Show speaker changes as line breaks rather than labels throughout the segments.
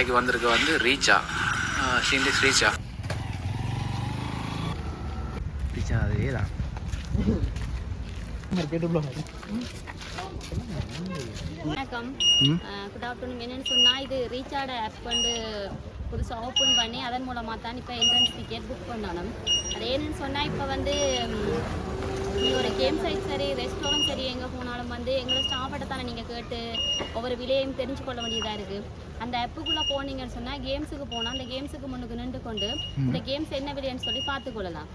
இன்றைக்கு வந்திருக்க வந்து ரீச்சா ஷீண்டிஸ் ரீச்சா ரீச்சா அதே தான்
வணக்கம். Good afternoon. என்னென்னு சொன்னால் இது ரீசார்ட் ஆப் வந்து புதுசாக ஓப்பன் பண்ணி அதன் மூலமாக தான் இப்போ என்ட்ரன்ஸ் டிக்கெட் புக் பண்ணணும். அது என்னென்னு சொன்னால் இப்போ வந்து நீங்கள் ஒரு கேம் சைட் சரி ரெஸ்டாரண்ட் சரி எங்கே போனாலும் வந்து எங்களோட ஸ்டாஃப்கிட்ட தானே நீங்கள் கேட்டு ஒவ்வொரு விலையும் தெரிஞ்சு கொள்ள வேண்டியதாக இருக்குது. அந்த ஆப்புக்குள்ளே போனீங்கன்னு சொன்னால் கேம்ஸுக்கு போனால் அந்த கேம்ஸுக்கு முன்னுக்கு நின்று கொண்டு இந்த கேம்ஸ் என்ன விலைன்னு சொல்லி பார்த்துக்கொள்ளலாம்.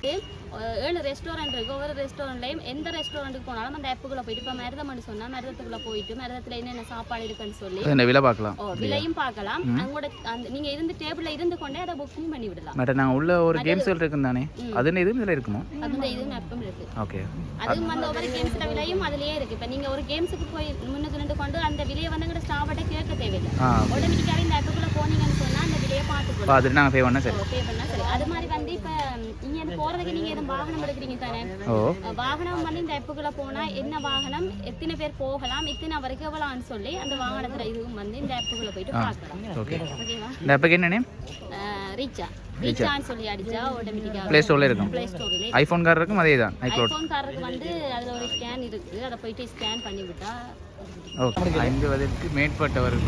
7 ரெஸ்டாரண்ட் இருக்குது. ஒவ்வொரு ரெஸ்டாரண்ட்லையும் எந்த ரெஸ்டாரண்ட்டுக்கு போனாலும் அந்த ஆப்புக்குள்ளே போயிட்டு இப்போ மருதம்னு சொன்னால் மருதத்துக்குள்ளே போயிட்டு மருதத்தில் என்னென்ன சாப்பாடு இருக்குன்னு சொல்லி
விலை பார்க்கலாம்.
விலையும் பார்க்கலாம். அவங்களோட அந்த நீங்கள் இருந்து டேபிளில் இருந்து கொண்டே அதை புக்கிங் பண்ணி விடலாம்.
பட் நாங்கள் உள்ள ஒரு கேம்ஸ் இருக்குன்னு தானே அது இதுவும் இதில் இருக்குமோ
அந்த இதுவும் ஆப்பும் இருக்குது.
ஓகே
அதுவும் அந்த ஒவ்வொரு கேம்ஸோட விலையும் அதுலேயே இருக்குது. இப்போ நீங்கள் ஒரு கேம்ஸுக்கு போய் முன்னுக்கு நின்று கொண்டு அந்த விலையை வந்து எங்களோட ஸ்டாஃப்கிட்ட கேட்க தேவையில்லை. ஆட்டோமேட்டிக்காகவே இந்த ஆப்புக்குள்ளே போனீங்கன்னு சொன்னால் அந்த விலையை பார்த்துக்கலாம்.
நாங்கள் பே பண்ணால் சரி
சரி. அது மாதிரி வந்து இப்போ நீங்கள் போகிறதுக்கு நீங்கள் எதுவும் வாகனம் எடுக்கிறீங்க தானே, வாகனம் வந்து இந்த ஆப்புக்குள்ளே போனால் என்ன வாகனம் எத்தனை பேர் போகலாம் எத்தனை வரைக்கும் எவ்வளோன்னு சொல்லி அந்த வாகனத்தில் இதுவும் வந்து இந்த ஆப்புக்குள்ளே போயிட்டு பார்க்கலாம். ஓகேவா?
இந்த ஆப்புக்கு என்ன நேம்?
ரீச்சான்னு சொல்லி அடிச்சா ஆட்டோமேட்டிக்காக
ப்ளே ஸ்டோரில் இருக்கும்.
ப்ளே ஸ்டோரில்
ஐஃபோன் காரருக்கும் அதே தான்.
ஐஃபோன் காரருக்கு வந்து அதில் ஒரு ஸ்கேன் இருக்குது. அதை போயிட்டு ஸ்கேன் பண்ணி விட்டா
ஓகே. 50 மேற்பட்டவர்கள்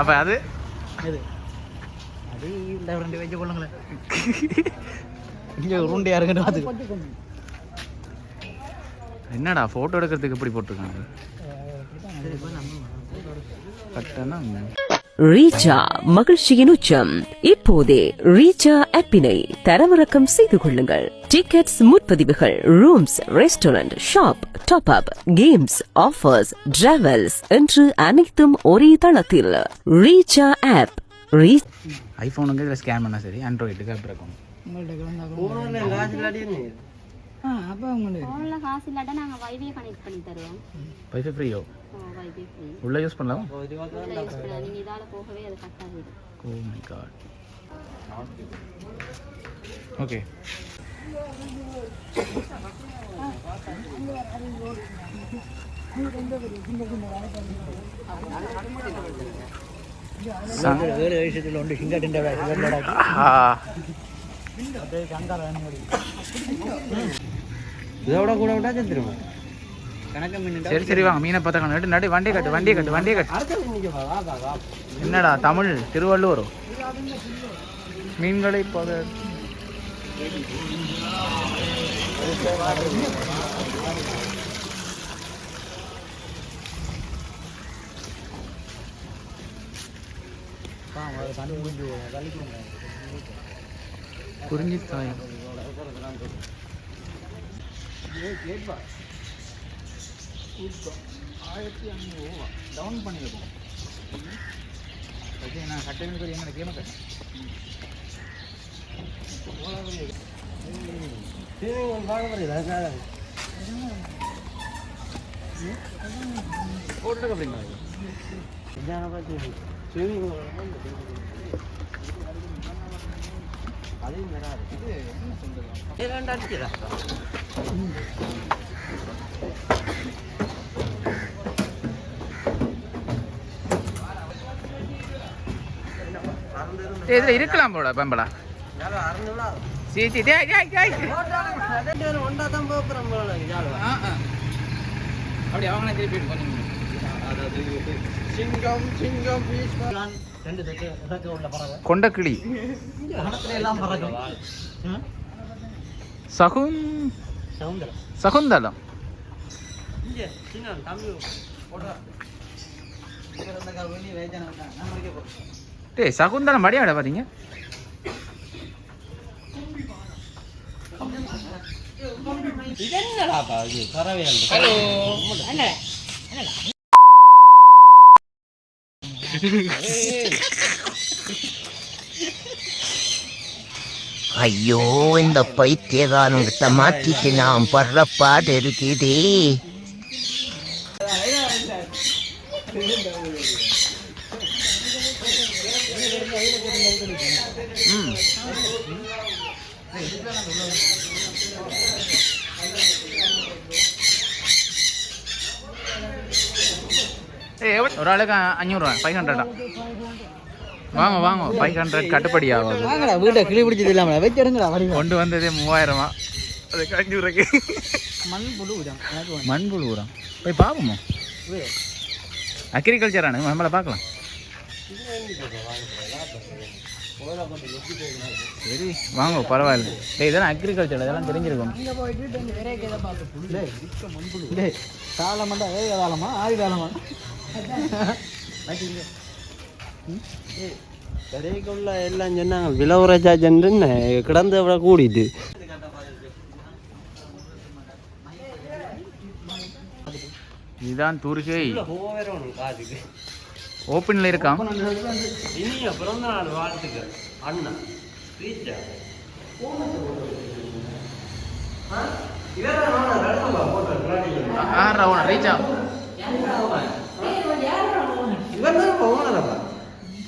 அப்ப அது என்னடா போட்டோ எடுக்கிறதுக்கு எப்படி போட்டிருக்காங்க?
ரீச்சா மகிழ்ச்சியின் உச்சம். இப்போதே ரீச்சா ஆப்பினை தரவிறக்கம் செய்து கொள்ளுங்கள். டிக்கெட்ஸ், முன்பதிவுகள், rooms, restaurant, shop, top up, games, offers, travels என்று அனைத்தும் ஒரே தளத்தில். ரீச்சா ஆப்.
ஐபோனுக்கு இதில் ஸ்கேன் பண்ணால் சரி, ஆண்ட்ராய்டுக்கு ஆப் இருக்கும்.
காசு இல்லாட்டா நாங்கள் வைஃபை கனெக்ட் பண்ணி தருவோம்.
வைஃபை ஃப்ரீயோ?
Wifi free.
உள்ள யூஸ் பண்ணலாம்.
நீங்கள் இதால் போகவே அது கட்டாது.
Oh my god. ஓகே. சரி சரி வாங்க. மீனை பார்த்தா நடு வண்டியை கட்டு. என்னடா தமிழ் திருவள்ளுவர் மீன்களை குறிஞ்சி தாயம் டவுன் பண்ணிருக்கோம். நான் கட்டணம் என்ன கேம போட்டு அப்படிங்களா? அதையும் வராது. இது என்ன சொல்றது? இதுல இருக்கலாம் போட பம்பளா சீச்சி அப்படி அவங்க திருப்பி கொண்டக்கிளி சகுந்தலம் சகுந்தலம் மடியாட பாத்தீங்க.
ஐயோ, இந்த பைத்தியகாரங்கிட்ட மாட்டிட்டு நான் படுற பாடு இருக்குதே.
ஒரு ஆளுக்கு 500 500 வாங்க வாங்க 500 கட்டுப்படி ஆகும்.
வாங்கடா வீட்டை கிளி பிடிச்சது இல்லாம வச்சிருங்கடா வடிவம்.
கொண்டு வந்ததே 3000 அதுக்கு 500 மண்புழு உரம் போய் பார்ப்போமோ. அக்ரிகல்ச்சர் ஆனு நம்மளை பார்க்கலாம். சரி வாங்க பரவாயில்ல. இதெல்லாம் அக்ரிகல்ச்சர் இதெல்லாம் தெரிஞ்சிருக்கும்.
காலமாண்டா ஏ காலமா ஆதி காலமா கடைக்குள்ள எல்லாம் சொன்னாங்க விலவரஜாஜன்னு கிடந்து விட கூடிட்டு.
இதுதான் தூரிகை ஓப்பனில் இருக்கான்.
இனிய பிறந்த நாள் வாழ்த்துக்கள் அண்ணா ரீச்சா.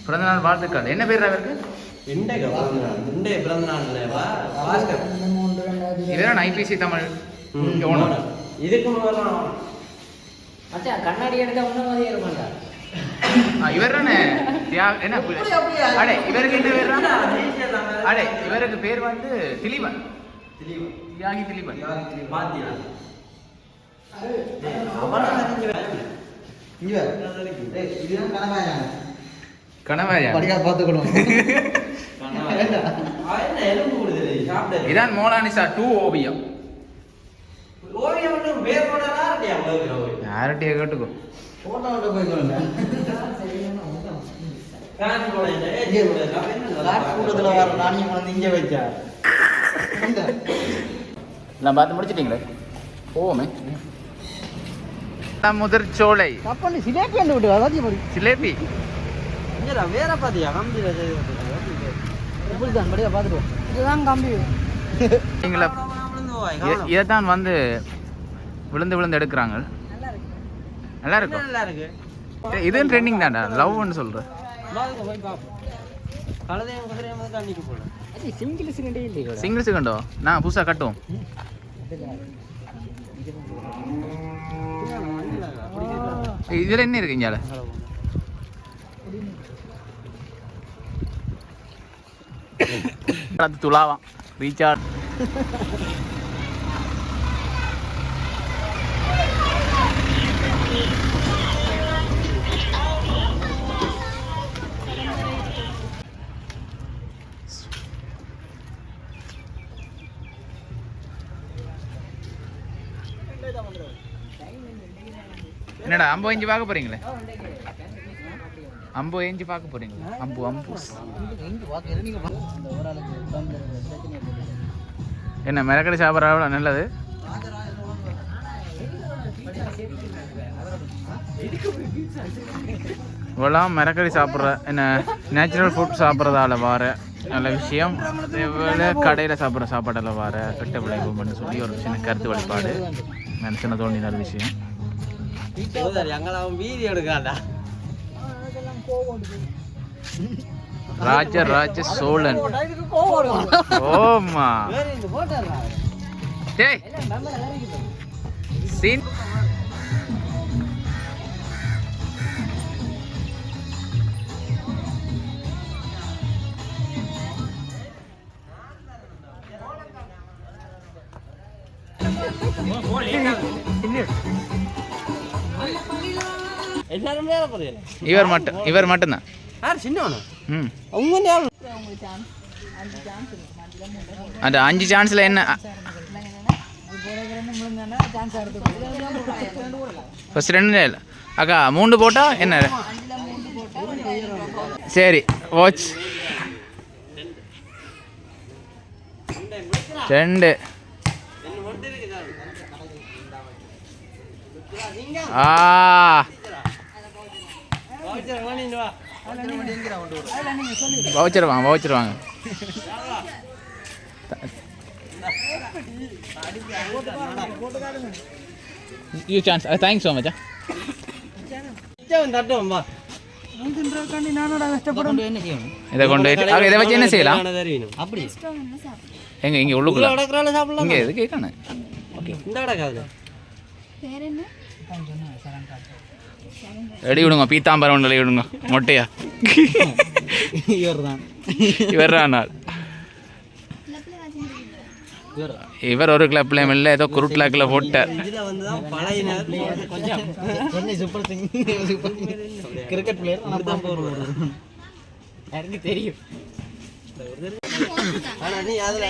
பிறந்தநாள் வாழ்த்துக்கள். என்ன பேர் அவருக்கு? இவரான் ஐபிசி தமிழ்
இதுக்கு
கண்ணாடி எடுத்தா ஒன்றும் மாதிரி இருமாண்டா.
இவர் தானே என்ன அடே இவருக்கு என்ன பேர்? அடே இவருக்கு பேர் வந்து திலீபன். தியாகி திலீபன். கனவாயா
பார்த்துக்கணும்.
இதான் மோலானிசா 2 ஓவியம். யார்கிட்டயே கேட்டுக்கோ. நான் பார்த்து முடிச்சிட்டீங்களே போவோமே. முதிர்ச்சோலை
சிலேபி வந்து விட்டு அதாவது
சிலேபி
வேற பாத்தியா கம்பி இப்படிதான் படியா பார்த்துட்டு இதுதான் கம்பி.
நீங்களா இதைத்தான் வந்து விழுந்து விழுந்து எடுக்கிறாங்க. நல்லா இருக்கும்.
நல்லா இருக்கு.
இதுவும் ட்ரெண்டிங் தான்டா. லவ்னு சொல்கிறேன். சிங்கிள்ஸ் கண்டோ நான் புதுசாக கட்டுவோம். இதில் என்ன இருக்கு இங்கே? அது துளாவாம் ரீசார்ஜ். என்னடா அம்பு எஞ்சி பார்க்க போறீங்களே? அம்பு எஞ்சி பார்க்க போறீங்களா? அம்பு அம்பு என்ன மிளகடி சாப்பிட்ற நல்லது. இவ்வளோ மிளகடி சாப்பிட்ற என்ன நேச்சுரல் ஃபுட் சாப்பிட்றதால வர நல்ல விஷயம். அதேபோல் கடையில் சாப்பிட்ற சாப்பாட்டில் வர கெட்ட விளைவுன்னு சொல்லி ஒரு சின்ன கருத்து வழிபாடு மனுஷனை தோண்டி நல்ல விஷயம். ராஜராஜ சோழன். ஓமா டேய் சீன் இவர் மட்டும்தான். அந்த 5 சான்ஸ்ல என்ன ஃபர்ஸ்ட் 2 இல்லை அக்கா 3 போட்டா என்ன? சரி வாட்ச் 2 வவுச்சர் வாங்க. You chance. Thanks so much. இதை கொண்டு இதை வச்சு என்ன செய்யலாம்? எங்க இங்கே உள்ளுக்குள்ள இங்கே எது கேட்கணும். ஓகே எடி விடுங்க பீத்தாம்பரம் ஒன்றில் விடுங்க மொட்டையா இவர் நாள் இவர் ஒரு கிளப்லேயும் இல்லை ஏதோ குருட்லாக்கில் போட்டார்.
இதில் வந்து தான் பழையினர்
கிரிக்கெட் பிளேயர் தான் போகிறோம் எனக்கு தெரியும்.
ஆனால் நீ அதில்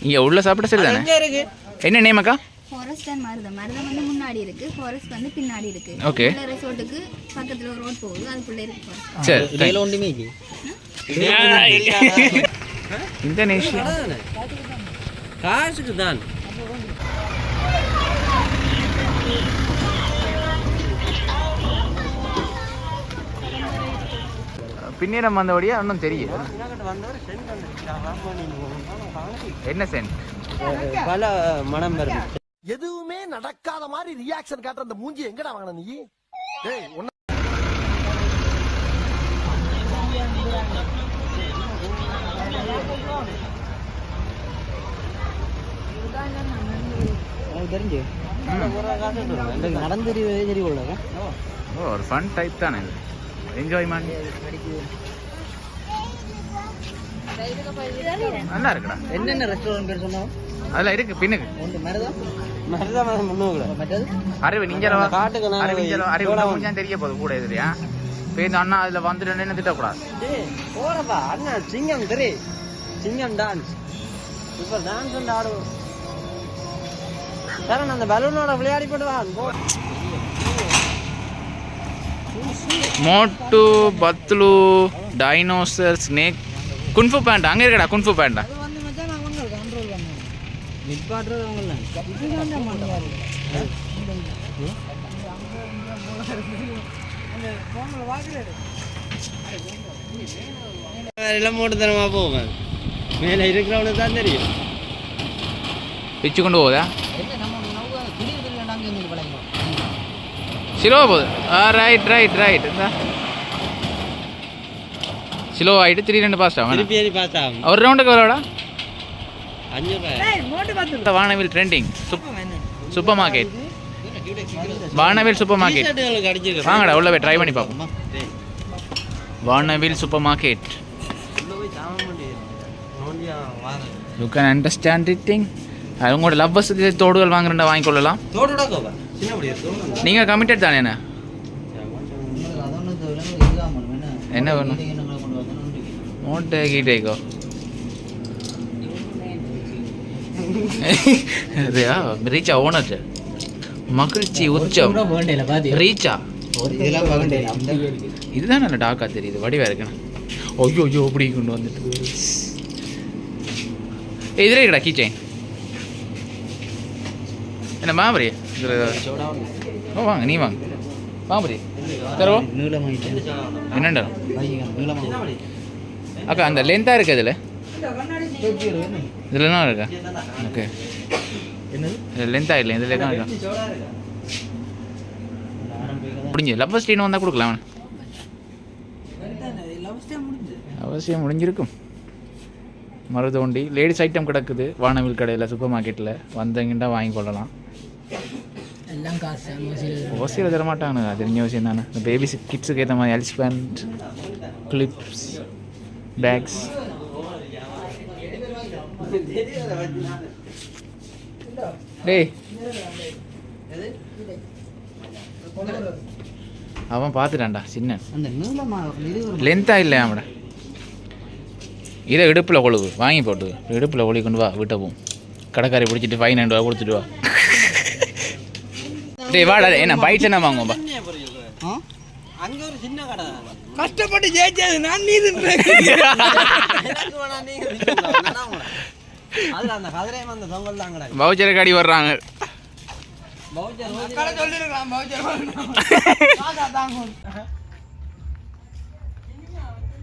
இங்கே உள்ள சாப்பிட சரி தானே.
எங்கே இருக்கு
என்ன நேம் அக்கா?
ஃபாரஸ்ட் அண்ட் மருதம் வந்து முன்னாடி இருக்கு, ஃபாரஸ்ட் வந்து பின்னாடி இருக்கு.
ஓகே.
ரிசோர்ட்டுக்கு பக்கத்துல ஒரு ரோட் போகுது, அதுக்குள்ள இருக்கு.
சரி
இதில் ஒன்றுமே
இந்தோனேஷியா
காசுக்கு தான்.
பின்னிடம் வந்தபடியா ஒன்றும் தெரியும். என்ன சென்ட்?
பல மனம் வருது.
எதுவுமே நடக்காத மாதிரி ரியாக்ஷன் காட்டுற அந்த மூஞ்சி எங்கடா வாங்கின நீ? டேய்
தெரிஞ்சு நடந்து தெரியுள்ள
ஒரு ஃபன் டைப் தானே இது. என்ஜாய்மெண்ட் நல்லா இருக்குடா.
என்னென்ன ரெஸ்டாரண்ட் பேர் சொன்னோம்?
அதெல்லாம் இருக்கு பின்னுக்கு.
ஒன்று மருதம்
மருதம் முன்னோக்குல
மற்றது
அறிவு நீஞ்சலவா
காட்டுக்கு நான்
அறிவு முடிஞ்சா தெரிய போகுது கூட இதுலையா பேருந்து அண்ணா அதில் வந்துட்டு திட்டக்கூடாது.
போறப்பா அண்ணா சிங்கம் சிங்கம் டான்ஸ் சூப்பர் டான்ஸ் ஆடுவோம். சார் அந்த பலூனோட விளையாடி போடுவான்.
மோட்டு பத்லு டைனோசர் ஸ்னேக் குன்ஃபு பேண்டா அங்கே இருக்கடா. குன்ஃபு பேண்டா
எல்லாம் போட்டு தரமா போவேன். மேலே இருக்கிறவனுக்கு தான் தெரியும்.
பிச்சு கொண்டு போகுதா ஸ்லோவாக போகுது. ரைட் இந்த ஸ்லோ ஆகிட்டு 3-2 பாஸ்ட் ஆகும்.
திருப்பி பார்த்தா
ஒரு ரவுண்டுக்கு எவ்வளோடா?
5 ரூபாய்.
வானவில் ட்ரெண்டிங் சூப்பர் மார்க்கெட். வானவில் சூப்பர் மார்க்கெட் வாங்கடா உள்ள போய் ட்ரை பண்ணி பார்ப்போம். வானவில் super market. You can understand it thing. உங்களோட லவ்வர்ஸ் தோடுகள் வாங்குறேன் வாங்கிக்கொள்ளலாம். நீங்கள் கமிட்டட் தானே? என்ன வேணும்? மோட்டை கீட்டேக்கோ ரீச்சா ஓனர் மகிழ்ச்சி உச்சம் ரீச்சா இதுதான் நல்ல டாக்கா தெரியுது. வடிவா இருக்கணும். ஐயோ இப்படி கொண்டு வந்துட்டு இதில் இருக்கடா கீ செயின். என்ன மாபரி ஓ வாங்க நீ வாங்க மாபரி தரவோ என்னண்டா அக்கா அந்த லென்த்தாக இருக்கு இதில் இதில் தான் இருக்கா? ஓகே லென்த்தாக இல்லை இதில் தான் இருக்கா? முடிஞ்சு லவ்வர்ஸ் டீன்னு வந்தால் கொடுக்கலாம். அவசியம் முடிஞ்சிருக்கும். மருதோண்டி லேடிஸ் ஐட்டம் கிடக்குது வானவில் கடையில் சூப்பர் மார்க்கெட்டில் வந்தங்கிட்டா வாங்கி கொள்ளலாம். ஓசியில் தரமாட்டாங்க தெரிஞ்ச விஷயம் தானே. இந்த பேபிஸ் கிட்ஸுக்கு ஏற்ற மாதிரி எல்ஸ் பேண்ட் கிளிப்ஸ் பேக்ஸ் டேய் அவன் பார்த்துட்டான்டா சின்ன லென்த்தாக இல்லையா அவட. இதை இடுப்பில் கொழுவு வாங்கி போட்டு இடுப்பில் கொழி கொண்டு வா வீட்டை போகும். கடைக்காரை பிடிச்சிட்டு 500 ரூபா கொடுத்துட்டு வா. டேய் வாடா என்ன பைட்ஸ் என்ன வாங்குவோம்பா.
அங்கே ஒரு சின்ன கடை
கஷ்டப்பட்டு ஜெயிச்சது நான் நீ
அதில் அந்த கதிரையும் அந்த தொங்கல் தான் கடை.
பவுச்சரை காடி வர்றாங்க.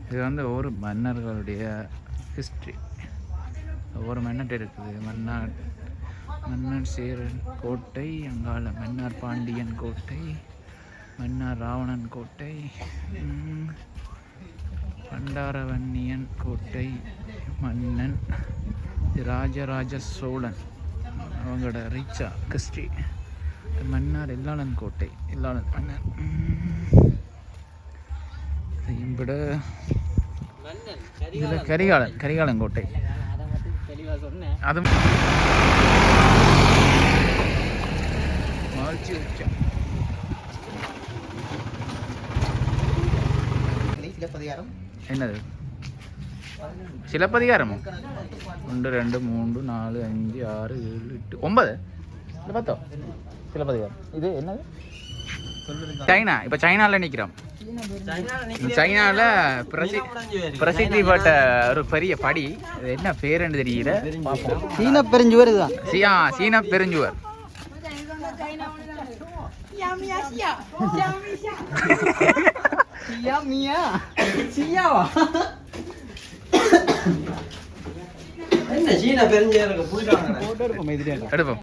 இது வந்து ஒவ்வொரு மன்னர்களுடைய ஹிஸ்ட்ரி. ஒவ்வொரு மன்னர் இருக்குது. மன்னர் சேரன் கோட்டை, அங்காள மன்னர் பாண்டியன் கோட்டை, மன்னர் ராவணன் கோட்டை, பண்டாரவன்னியன் கோட்டை மன்னன் ராஜராஜ சோழன் அவங்களோட ரிச்சா ஹிஸ்ட்ரி. மன்னார் எல்லாளன் கோட்டை, எல்லாளன் மன்னர். இம்பிட இதில் கரிகாலன் கோட்டை. அது மகிழ்ச்சி உச்சம். என்னது சிலப்பதிகாரம்? 1 2 3 4 5 6 7 8 9 இல்லை 10 சிலப்பதிகாரம். இது என்னது? சைனா. இப்போ சைனாவில் நிற்கிறோம். சைனாவில் பிரசித்தி பெற்ற ஒரு பெரிய படி. அது என்ன பேருன்னு தெரியல.
சீன பெருஞ்சுவர் இதுதான்.
சீன பெருஞ்சுவர்.
என்ன சீன பெருஞ்சுவருக்கு போயிட்டாங்க.
எடுப்போம்.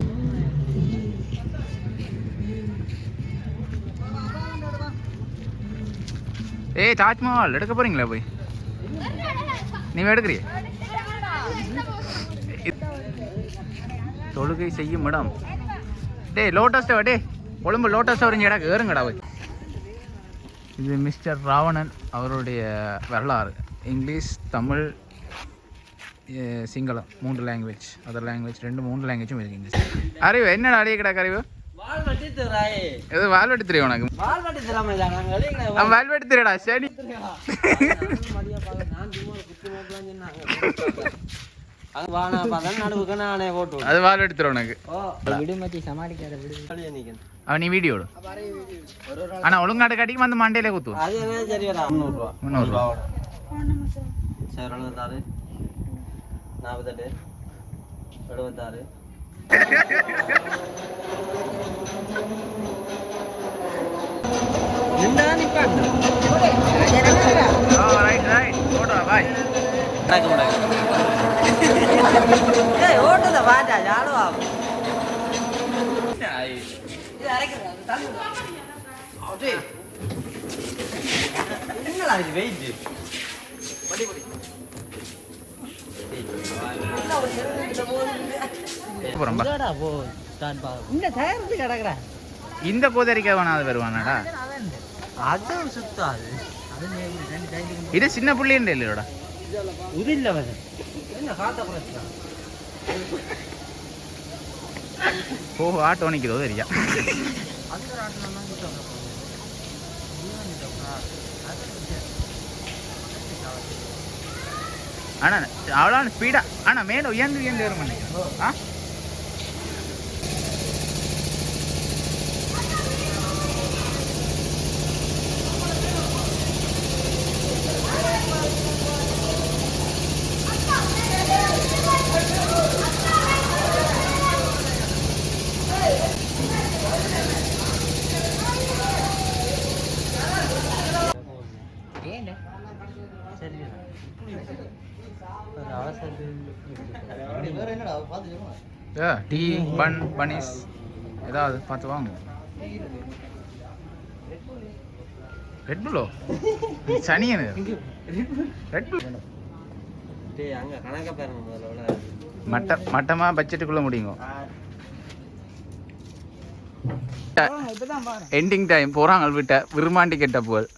ஏய் தாஜ்மஹால் எடுக்க போறீங்களா? போய் நீ எடுக்கிறிய? தொழுகை செய்யும் இடம். டே லோட்டஸ் டவர். டே கொழும்பு லோட்டஸ் டவர் இங்கே இடக்கு ஏறுங்கடா போய். இது மிஸ்டர் ராவணன் அவருடைய வரலாறு. இங்கிலீஷ், தமிழ், சிங்களம் 3 லாங்குவேஜ். அதர் லாங்குவேஜ் 3 லாங்குவேஜும் இருக்கு இங்கிலீஷ். அறிவு என்னடா அடியே கிடக்கு அறிவு? ஏதோ வால்வெட்டி தெரியும் உனக்கு? வால்வெட்டி தெரியடா சரி.
அது
வால்வெட்டி தெரியும் உனக்கு. அவன் நீ வீடியோ ஆனா ஒழுங்காட்டு கட்டிக்கு வந்து மண்டையில குத்துவோம். 300 ரூபா.
76 48 76.
இந்த கோதரிக்கா வேணாது வருவானாடா.
அதான் சுத்தாது.
இது சின்ன புள்ளின்னு இல்லையோட
இது இல்ல என்ன காட்ட பிரச்சனை.
ஓ ஆட்டோ நிற்கிறதோ தெரியா. ஆனா அவ்வளோ ஸ்பீடா ஆனா மேல உயர்ந்து வரும் நினைக்கிறேன். ஆ டீ பனிஸ் ஏதாவது பார்த்து வாங்க. ரெட் புல்லோ சனியனு ரெட் புல் மட்டமா பட்ஜெட்டுக்குள்ள முடியுங்க. எண்டிங் டைம் போறாங்க விட்ட விரும்மாண்டி கெட்ட போல்.